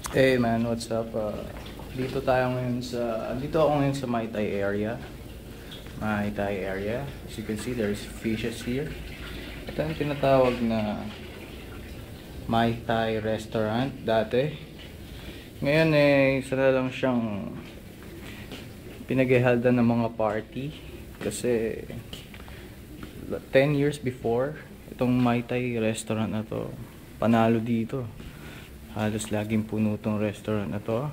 Hey man, what's up? Dito ako ngayon sa Mai Tai area. Mai Tai area. As you can see, there's fishes here. Ito yung tinatawag na Mai Tai restaurant dati. Ngayon isa na lang siyang pinaghihaldan ng mga party. Kasi 10 years before, itong Mai Tai restaurant na to, panalo dito. Halos laging puno tong restaurant na to.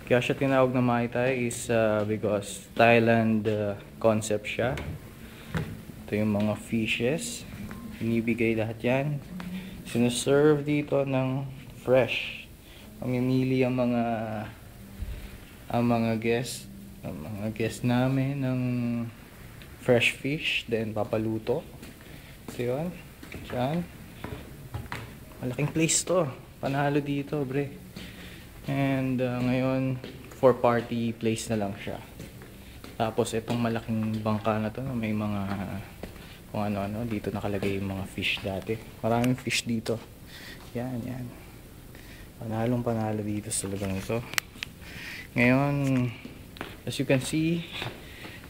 Kaya siya tinawag na Mai Tai is because Thailand concept siya. Ito yung mga fishes. Binibigay lahat yan. Sinuserve dito ng fresh. Mamimili ang mga guests namin ng fresh fish. Then papaluto. So yun. Diyan. Malaking place to. Panalo dito, bre. And ngayon, for party place na lang siya. Tapos itong malaking bangka na to, may mga kung ano-ano, dito nakalagay yung mga fish dati. Maraming fish dito. Yan, yan. Panalo dito sa lugar nito. Ngayon, as you can see,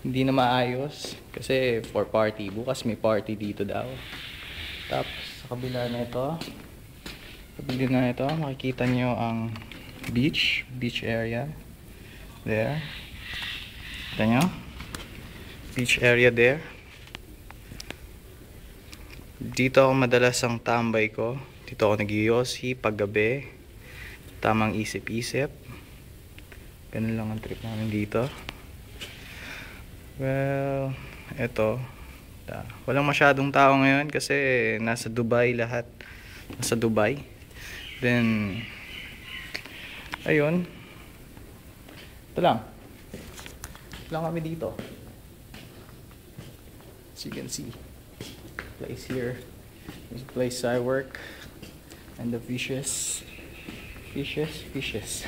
hindi na maayos kasi for party. Bukas may party dito daw. Tapos sa kabila na ito, makikita nyo ang beach area there. Kita nyo? Beach area there. Dito ako madalas ang tambay ko. Dito ako nag-yosi paggabi. Tamang isip-isip. Ganun lang ang trip namin dito. Well, eto. Walang masyadong tao ngayon kasi nasa Dubai lahat. Nasa Dubai. Then, ayun. Ito lang. Kami dito. As you can see. Place here. This place I work. And the fishes. Fishes.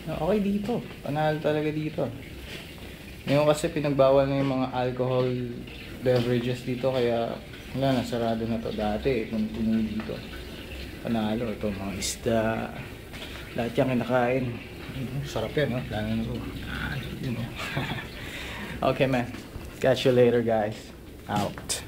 Okay dito. Panalo talaga dito. Ngayon kasi pinagbawal na yung mga alcohol beverages dito. Kaya, wala na. Sarado na to. Dati, puno dito. Panalo, ito mga isda, lahat yan kinakain. Sarap yan, no? Lalo na ito. Okay man, catch you later guys. Out.